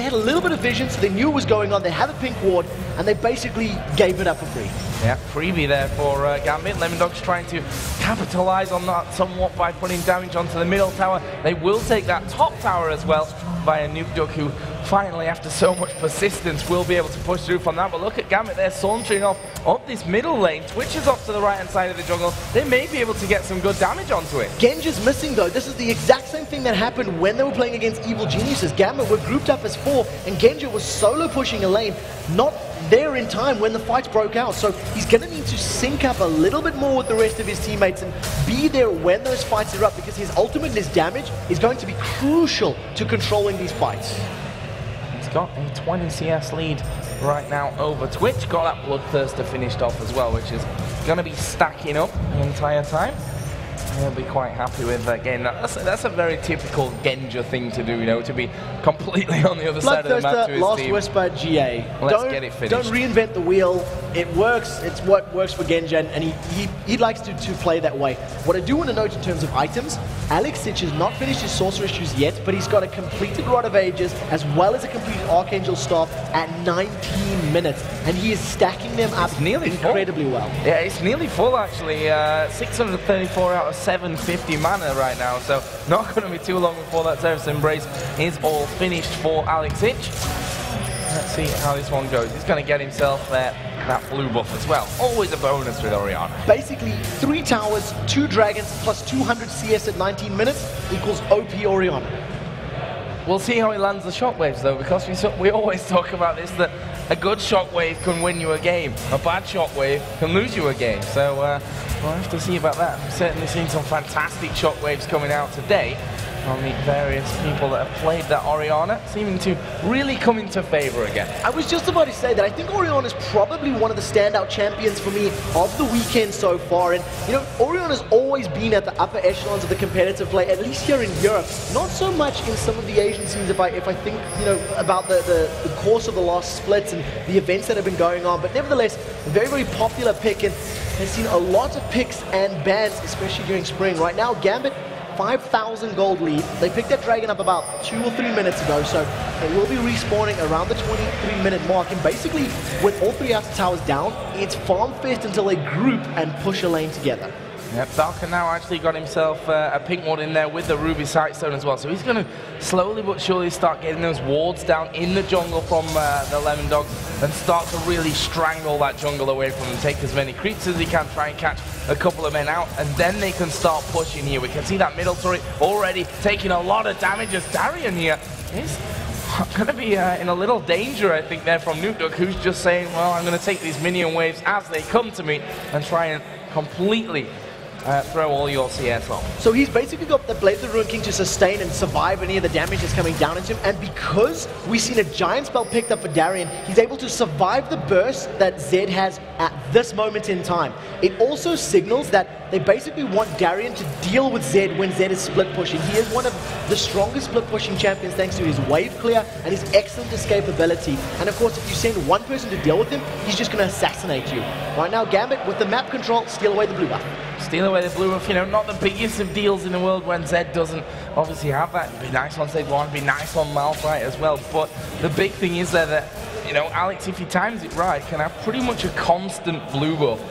had a little bit of vision, so they knew what was going on. They had a pink ward, and they basically gave it up for free. Yeah, freebie there for Gambit. Lemondogs trying to capitalize on that somewhat by putting damage onto the middle tower. They will take that top tower as well by a Nukeduck, who finally, after so much persistence, will be able to push through from that. But look at Gambit, they're sauntering off up this middle lane. Twitch is off to the right-hand side of the jungle. They may be able to get some good damage onto it. Genja's missing though. This is the exact same thing that happened when they were playing against Evil Geniuses. Gambit were grouped up as 4, and Genja was solo pushing a lane, not there in time when the fights broke out. So he's going to need to sync up a little bit more with the rest of his teammates and be there when those fights erupt, because his ultimate and his damage is going to be crucial to controlling these fights. He's got a 20 CS lead right now over Twitch. Got that Bloodthirster finished off as well, which is going to be stacking up the entire time. He'll be quite happy with that game. That's a very typical Genja thing to do, you know, to be completely on the other side of the map to his Last team. Whisper, GA. Let's get it finished. Don't reinvent the wheel. It works. It's what works for Genja, and he likes to play that way. What I do want to note in terms of items, Aleksei has not finished his Sorcerer Shoes yet, but he's got a completed Rod of Ages as well as a completed Archangel Staff at 19 minutes, and he is stacking them up incredibly well. Yeah, it's nearly full actually. 634 out of 750 mana right now, so not going to be too long before that Zerus Embrace is all finished for Aleksei. Let's see how this one goes. He's going to get himself that blue buff as well. Always a bonus with Orianna. Basically, 3 towers, 2 dragons, plus 200 CS at 19 minutes equals OP Orianna. We'll see how he lands the shockwaves though, because we always talk about this, that a good shockwave can win you a game. A bad shockwave can lose you a game. So we'll have to see about that. We've certainly seen some fantastic shockwaves coming out today on the various people that have played that Orianna, seeming to really come into favor again. I was just about to say that I think Orianna is probably one of the standout champions for me of the weekend so far. And you know, Orianna's always been at the upper echelons of the competitive play, at least here in Europe. Not so much in some of the Asian scenes if I think, you know, about the course of the last splits and the events that have been going on. But nevertheless, a very, very popular pick, and has seen a lot of picks and bans, especially during spring. Right now, Gambit, 5,000 gold lead. They picked that dragon up about 2 or 3 minutes ago, so they will be respawning around the 23-minute mark. And basically, with all 3 outer towers down, it's farm fest until they group and push a lane together. Yep, Falcon now actually got himself a pink ward in there with the Ruby Sightstone as well. So he's going to slowly but surely start getting those wards down in the jungle from the Lemondogs and start to really strangle that jungle away from them. Take as many creeps as he can, try and catch a couple of men out, and then they can start pushing here. We can see that middle turret already taking a lot of damage as Darien here is going to be in a little danger, I think, there from Nukeduck, who's just saying, well, I'm going to take these minion waves as they come to me and try and completely throw all your CS off. So he's basically got the Blade of the Ruined King to sustain and survive any of the damage that's coming down into him, and because we've seen a giant spell picked up for Darien, he's able to survive the burst that Zed has at this moment in time. It also signals that they basically want Darien to deal with Zed when Zed is split pushing. He is one of the strongest split pushing champions thanks to his wave clear and his excellent escape ability. And of course, if you send one person to deal with him, he's just going to assassinate you. Right now, Gambit, with the map control, steal away the blue buff. Steal away the blue buff, you know, not the biggest of deals in the world when Zed doesn't obviously have that. It'd be nice on Zed 1, be nice on Malphite as well. But the big thing is that, you know, Alex, if he times it right, can have pretty much a constant blue buff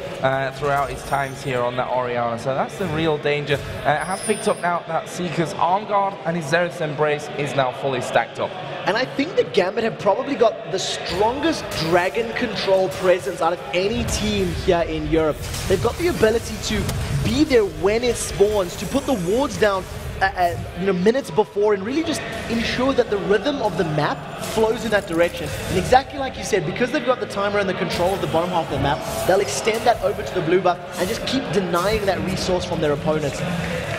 throughout his times here on that Orianna. So that's the real danger. Has picked up now that Seeker's arm guard, and his Xerath's Embrace is now fully stacked up. And I think the Gambit have probably got the strongest dragon control presence out of any team here in Europe. They've got the ability to be there when it spawns, to put the wards down you know, minutes before, and really just ensure that the rhythm of the map flows in that direction. And exactly like you said, because they've got the timer and the control of the bottom half of the map, they'll extend that over to the blue buff and just keep denying that resource from their opponents.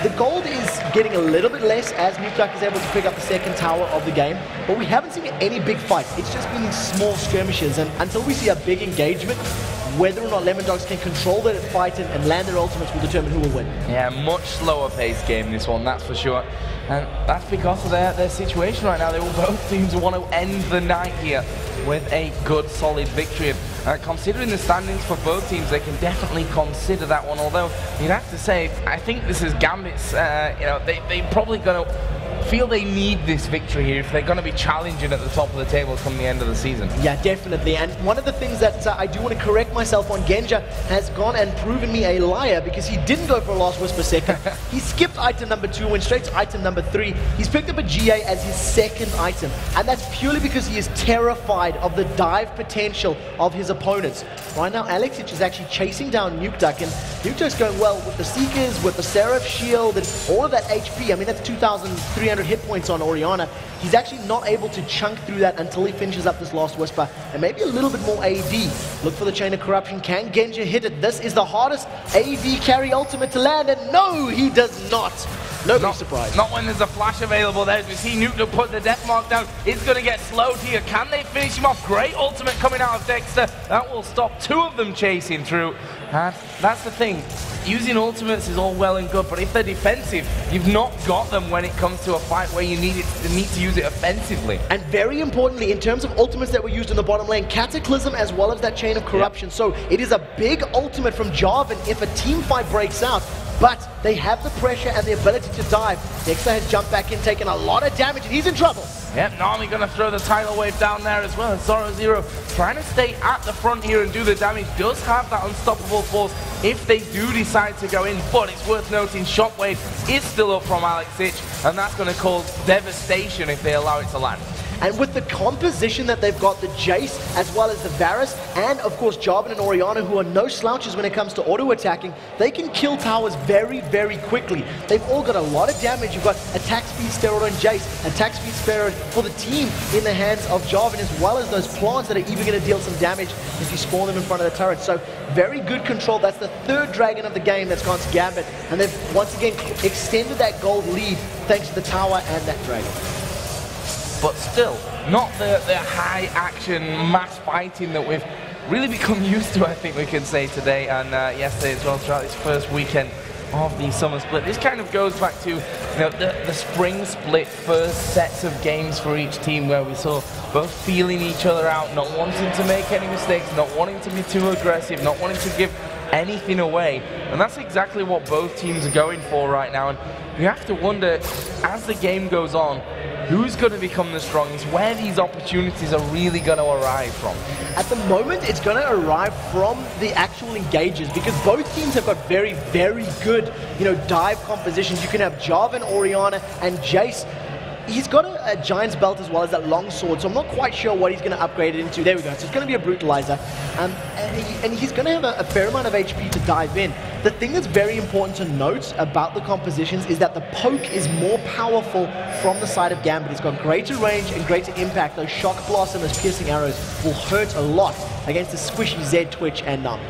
The gold is getting a little bit less as Nukeduck is able to pick up the second tower of the game, but we haven't seen any big fights. It's just been small skirmishes, and until we see a big engagement, whether or not Lemondogs can control the fight and land their ultimates will determine who will win. Yeah, much slower paced game this one, that's for sure. And that's because of their situation right now. They will both teams want to end the night here with a good, solid victory. Considering the standings for both teams, they can definitely consider that one. Although, you'd have to say, I think this is Gambit's, you know, they're probably going to feel they need this victory here if they're going to be challenging at the top of the table come the end of the season. Yeah, definitely. And one of the things that I do want to correct myself on, Genja has gone and proven me a liar because he didn't go for a Last Whisper second. He skipped item number 2, went straight to item number 3. He's picked up a GA as his second item, and that's purely because he is terrified of the dive potential of his opponents. Right now, Aleksei is actually chasing down Nukeduck, and Nukeduck's going well with the Seekers, with the Seraph Shield, and all of that HP. I mean, that's 2,300 hit points on Orianna. He's actually not able to chunk through that until he finishes up this Last Whisper, and maybe a little bit more AD. Look for the Chain of Corruption. Can Genja hit it? This is the hardest AD carry ultimate to land, and no, he does not. Nobody's surprised. Not when there's a flash available there. As we see Nukeduck put the death mark down, it's going to get slowed here. Can they finish him off? Great ultimate coming out of Dexter. That will stop 2 of them chasing through. And that's the thing. Using ultimates is all well and good, but if they're defensive, you've not got them when it comes to a fight where you need to use it offensively. And very importantly, in terms of ultimates that were used in the bottom lane, Cataclysm as well as that Chain of Corruption. Yep. So it is a big ultimate from Jarvan if a team fight breaks out. But they have the pressure and the ability to dive. Dexter has jumped back in, taken a lot of damage, and he's in trouble. Yep, Nami going to throw the tidal wave down there as well. Zorozero trying to stay at the front here and do the damage. Does have that unstoppable force if they do decide to go in, but it's worth noting Shockwave is still up from Aleksei, and that's going to cause devastation if they allow it to land. And with the composition that they've got, the Jace as well as the Varus, and of course Jarvan and Orianna, who are no slouches when it comes to auto-attacking, they can kill towers very, very quickly. They've all got a lot of damage. You've got attack speed steroid on Jace, attack speed steroid for the team in the hands of Jarvan, as well as those plants that are even going to deal some damage if you spawn them in front of the turret. So very good control. That's the 3rd dragon of the game that's gone to Gambit, and they've once again extended that gold lead thanks to the tower and that dragon. But still, not the high action mass fighting that we've really become used to, I think we can say today, and yesterday as well, throughout this first weekend of the summer split. This kind of goes back to, you know, the spring split first sets of games for each team, where we saw both feeling each other out, not wanting to make any mistakes, not wanting to be too aggressive, not wanting to give anything away. And that's exactly what both teams are going for right now. And you have to wonder, as the game goes on, who's going to become the strongest, where these opportunities are really going to arrive from. At the moment, it's going to arrive from the actual engagers, because both teams have got very, very good, you know, dive compositions. You can have Jarvan, Orianna, and Jace. He's got a Giant's Belt as well as that long sword, so I'm not quite sure what he's going to upgrade it into. There we go. So it's going to be a Brutalizer. And he's going to have a fair amount of HP to dive in. The thing that's very important to note about the compositions is that the poke is more powerful from the side of Gambit. It's got greater range and greater impact. Those shock blasts and those piercing arrows will hurt a lot against the squishy Zed, Twitch, and Num.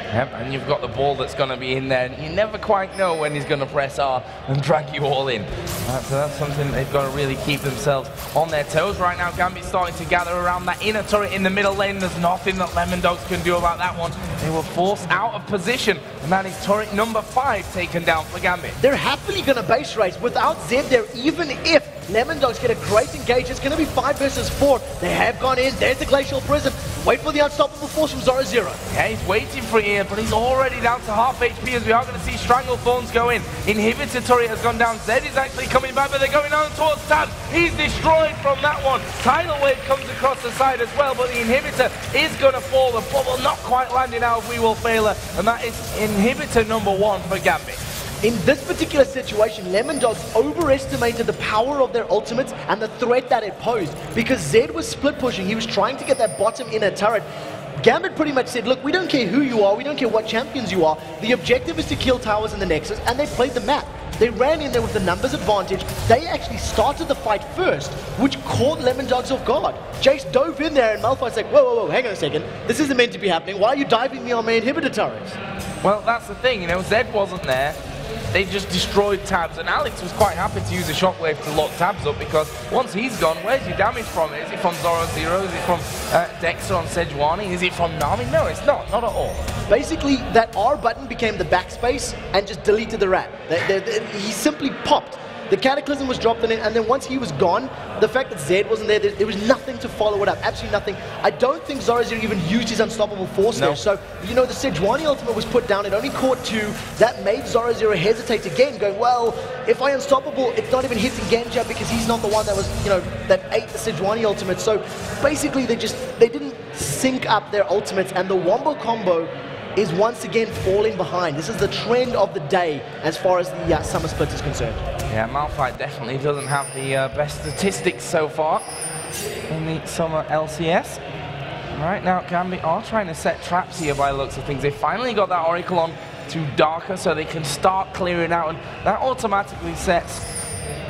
Yep, and you've got the ball that's going to be in there, and you never quite know when he's going to press R and drag you all in. So that's something they've got to really keep themselves on their toes right now. Gambit's starting to gather around that inner turret in the middle lane. There's nothing that Lemondogs can do about that one. They were forced out of position, and that is turret number 5 taken down for Gambit. They're happily going to base race without Zed there, even if Lemondogs get a great engage. It's going to be 5 versus 4. They have gone in. There's the Glacial Prison. Wait for the unstoppable force from Zorozero. Yeah, he's waiting for it, but he's already down to half HP as we are going to see Stranglethorns go in. Inhibitor turret has gone down. Zed is actually coming back, but they're going on towards Tabzz. He's destroyed from that one. Tidal Wave comes across the side as well, but the Inhibitor is going to fall. The bubble not quite landing out of wewillfailer, and that is Inhibitor number 1 for Gambit. In this particular situation, Lemondogs overestimated the power of their ultimates and the threat that it posed, because Zed was split pushing. He was trying to get that bottom inner turret. Gambit pretty much said, look, we don't care who you are, we don't care what champions you are. The objective is to kill towers in the Nexus, and they played the map. They ran in there with the numbers advantage. They actually started the fight first, which caught Lemondogs off guard. Jace dove in there, and Malphite's like, whoa, whoa, whoa, hang on a second. This isn't meant to be happening. Why are you diving me on my inhibitor turrets? Well, that's the thing, you know, Zed wasn't there. They just destroyed Tabzz, and Alex was quite happy to use a shockwave to lock Tabzz up, because once he's gone, where's your damage from? Is it from Zorozero? Is it from Dexter on Sejuani? Is it from Nami? No, it's not at all. Basically, that R button became the backspace and just deleted the rat. He simply popped. The Cataclysm was dropped in it, and then once he was gone, the fact that Zed wasn't there, there was nothing to follow it up. Absolutely nothing. I don't think Zorozero even used his unstoppable force there. So, you know, the Sejuani ultimate was put down. It only caught 2. That made Zorozero hesitate again, going, well, if I unstoppable, it's not even hitting Genja because he's not the one that was, you know, that ate the Sejuani ultimate. So, basically, they didn't sync up their ultimates, and the Wombo combo is once again falling behind. This is the trend of the day as far as the Summer Split is concerned. Yeah, Malphite definitely doesn't have the best statistics so far in the Summer LCS. Right now, Gambit are trying to set traps here by the looks of things. They finally got that Oracle on to Darker so they can start clearing out, and that automatically sets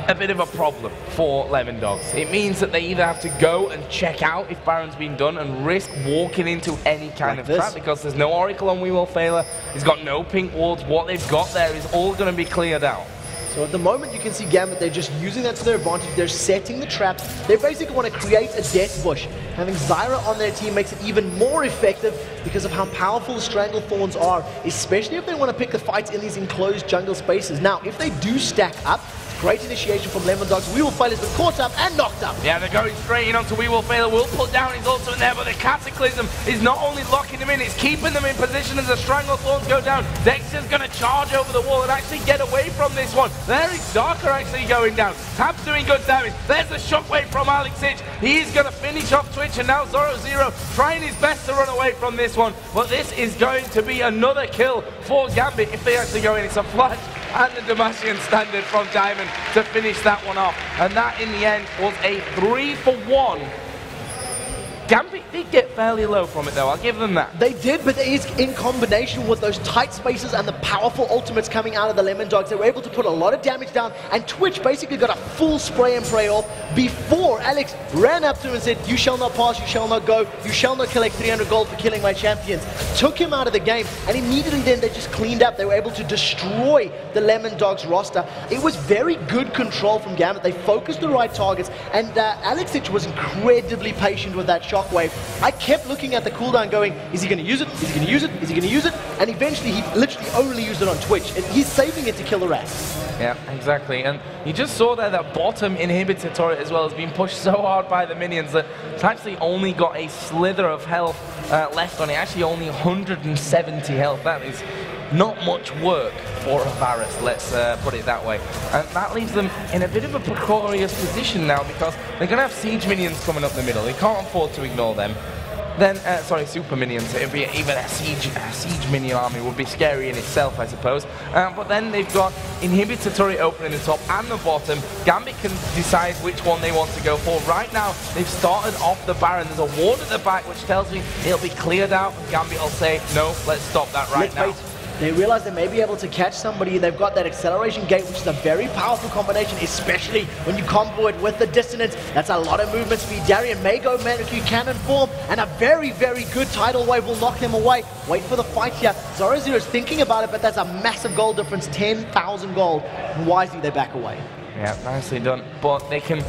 a bit of a problem for Lemondogs. It means that they either have to go and check out if Baron's been done and risk walking into any kind of trap, because there's no Oracle on wewillfailer. He's got no pink wards. What they've got there is all going to be cleared out. So at the moment you can see Gambit, they're just using that to their advantage. They're setting the traps. They basically want to create a death bush. Having Zyra on their team makes it even more effective because of how powerful the Stranglethorns are, especially if they want to pick the fights in these enclosed jungle spaces. Now, if they do stack up, great initiation from Lemondogs. wewillfailer's been caught up and knocked up. Yeah, they're going straight in onto wewillfailer. Will put down his ultimate there, but the Cataclysm is not only locking him in, it's keeping them in position as the Stranglethorns go down. Dexter's going to charge over the wall and actually get away from this one. There is Darker actually going down. Tabzz doing good damage. There's the shockwave from Aleksei. He's going to finish off Twitch, and now Zorozero trying his best to run away from this one. But this is going to be another kill for Gambit if they actually go in. It's a flash and the Demacian standard from Diamond to finish that one off. And that, in the end, was a 3-for-1. Gambit did get fairly low from it, though. I'll give them that. They did, but it is in combination with those tight spaces and the powerful ultimates coming out of the Lemondogs. They were able to put a lot of damage down, and Twitch basically got a full spray and pray off before Alex ran up to him and said, you shall not pass, you shall not go, you shall not collect 300 gold for killing my champions. Took him out of the game, and immediately then they just cleaned up. They were able to destroy the Lemondogs roster. It was very good control from Gambit. They focused the right targets, and Aleksei was incredibly patient with that shot. Wave. I kept looking at the cooldown going, is he going to use it? Is he going to use it? Is he going to use it? And eventually he literally only used it on Twitch. And he's saving it to kill the rat. Yeah, exactly. And you just saw there that bottom inhibitor turret as well has been pushed so hard by the minions that it's actually only got a slither of health left on it. Actually only 170 health. That is not much work for a Varus, let's put it that way. And that leaves them in a bit of a precarious position now, because they're going to have siege minions coming up the middle. They can't afford to ignore them. Then, sorry, super minions. It'd be even a siege minion army would be scary in itself, I suppose. But then they've got inhibitor turret open in the top and the bottom. Gambit can decide which one they want to go for. Right now, they've started off the Baron. There's a ward at the back, which tells me it'll be cleared out. Gambit will say, no, let's stop that right now. they realize they may be able to catch somebody. They've got that acceleration gate, which is a very powerful combination, especially when you combo it with the dissonance. That's a lot of movement speed. Darien may go Manecue cannon form, and a very, very good tidal wave will knock them away. Wait for the fight here. Zorozero is thinking about it, but that's a massive gold difference, 10,000 gold. And wisely, they back away. Yeah, nicely done. But they can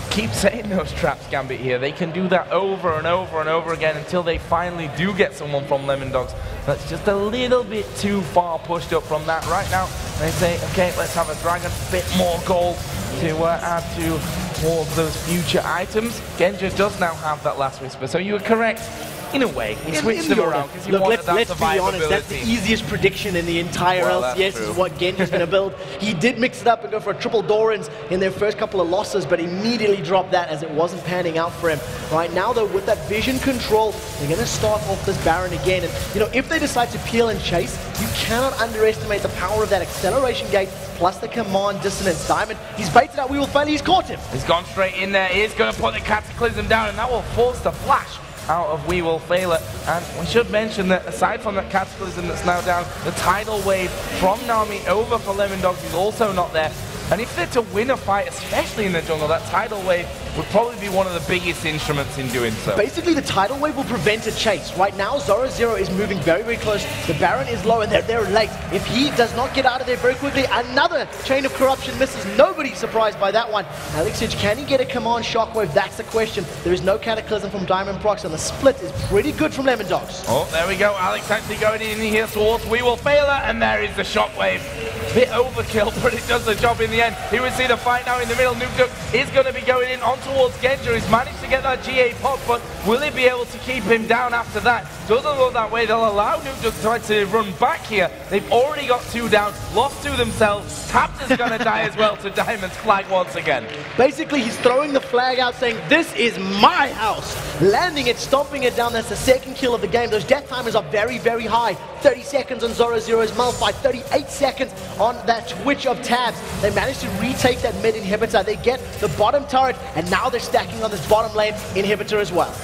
keep setting those traps, Gambit, here. They can do that over and over and over again until they finally do get someone from Lemondogs that's just a little bit too far pushed up from that. Right now, they say, okay, let's have a dragon, bit more gold to add towards those future items. Genja does now have that last whisper, so you were correct. In a way, he switched them around because he wanted that let's be honest, that's the easiest prediction in the entire LCS is what Genja's going to build. He did mix it up and go for a triple Dorans in their first couple of losses, but immediately dropped that as it wasn't panning out for him. Right now, though, with that vision control, they're going to start off this Baron again. And, you know, if they decide to peel and chase, you cannot underestimate the power of that acceleration gate plus the command dissonance. Diamond, he's baited out wewillfailer, he's caught him. He's gone straight in there. He's going to put the Cataclysm down, and that will force the flash out of wewillfailer. And we should mention that aside from that Cataclysm that's now down, the tidal wave from Nami over for Lemondogs is also not there. And if they're to win a fight, especially in the jungle, that tidal wave would probably be one of the biggest instruments in doing so. Basically, the tidal wave will prevent a chase. Right now, Zorozero is moving very, very close. The Baron is low, and they're late. If he does not get out of there very quickly, another chain of corruption misses. Nobody's surprised by that one. Aleksei, can he get a command shockwave? That's the question. There is no Cataclysm from Diamondprox, and the split is pretty good from Lemondogs. Oh, there we go. Alex actually going in here towards wewillfailer, and there is the shockwave. Bit overkill, but it does the job in the end. Here we see the fight now in the middle. Nukeduck is going to be going in on towards Genja. He's managed to get that GA pop, but will he be able to keep him down after that? Doesn't look that way. They'll allow Nukeduck to try to run back here. They've already got 2 down, lost to themselves. Tabzz is going to die as well to Diamond's flag once again. Basically, he's throwing the flag out saying, this is my house. Landing it, stomping it down. That's the second kill of the game. Those death timers are very, very high. 30 seconds on Zorozero's Malphite, 38 seconds on that Twitch of Tabzz. They managed to retake that mid inhibitor. They get the bottom turret, and now they're stacking on this bottom lane inhibitor as well.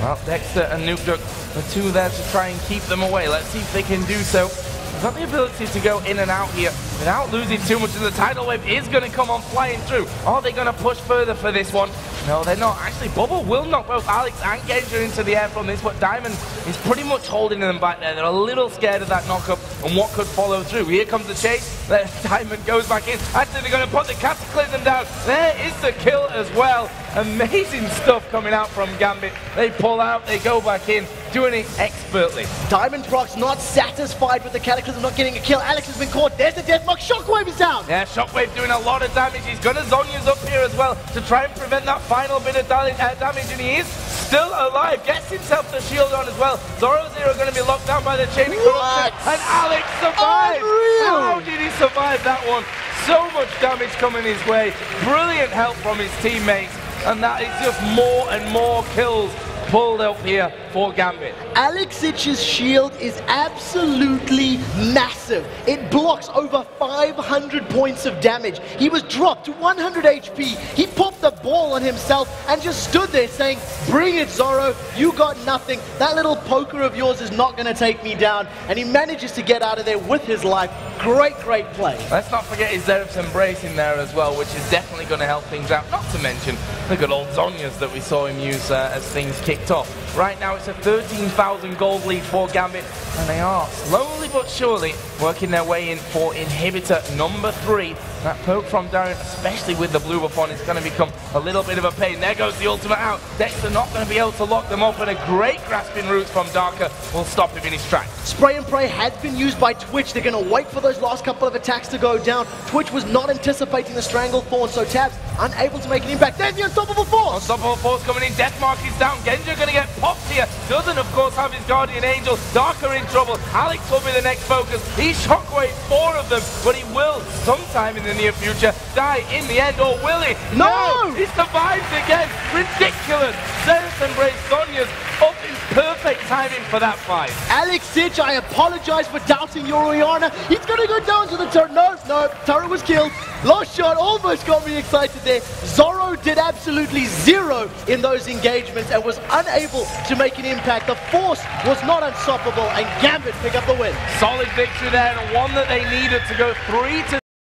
Well, Dexter and Nukeduck, the 2 there to try and keep them away. Let's see if they can do so. They've got the ability to go in and out here without losing too much, and the tidal wave is going to come on flying through. Are they going to push further for this one? No, they're not. Actually, Bubble will knock both Alex and Genja into the air from this, but Diamond is pretty much holding them back there. They're a little scared of that knockup and what could follow through. Here comes the chase. Diamond goes back in. Actually, they're going to put the Cataclysm down. There is the kill as well. Amazing stuff coming out from Gambit. They pull out, they go back in, doing it expertly. Diamondprox not satisfied with the Cataclysm not getting a kill. Alex has been caught. There's the deathmark. Shockwave is down. Yeah, Shockwave doing a lot of damage. He's going to Zonya's up here as well to try and prevent that final bit of damage, and he is still alive. Gets himself the shield on as well. Zorozero going to be locked down by the chain of corruption, and Alex survived. Unreal. How did he survive that one? So much damage coming his way. Brilliant help from his teammates, and that is just more and more kills pulled up here for Gambit. Alexei's shield is absolutely massive. It blocks over 500 points of damage. He was dropped to 100 HP. He popped the ball on himself and just stood there saying, bring it, Zoro, you got nothing. That little poker of yours is not going to take me down. And he manages to get out of there with his life. Great, great play. Let's not forget his Zerif's Embrace in there as well, which is definitely going to help things out. Not to mention the good old Zonyas that we saw him use as things kicked off. Right now it's a 13,000 gold lead for Gambit, and they are slowly but surely working their way in for inhibitor number 3. That poke from Darien, especially with the blue buff on, is going to become a little bit of a pain. There goes the ultimate out. Dexter not going to be able to lock them up, and a great grasping route from Darker will stop him in his tracks. Spray and pray has been used by Twitch. They're going to wait for those last couple of attacks to go down. Twitch was not anticipating the Strangle Thorn, so Tabzz unable to make an impact. There's the Unstoppable Force! Unstoppable Force coming in. Deathmark is down. Genja going to get popped here. Doesn't, of course, have his Guardian Angel. Darker in trouble. Alex will be the next focus. He's Shockwave 4 of them, but he will, sometime in the near future, die in the end, or will he? No! He survives again. Ridiculous. Zerif's Embrace, Sonya's up in perfect timing for that fight. Aleksei, I apologize for doubting your Oriana. He's gonna go down to the turret. No, turret was killed. Last shot almost got me excited there. Zoro did absolutely zero in those engagements and was unable to make an impact. The force was not unstoppable, and Gambit pick up the win. Solid victory there, and one that they needed to go 3-2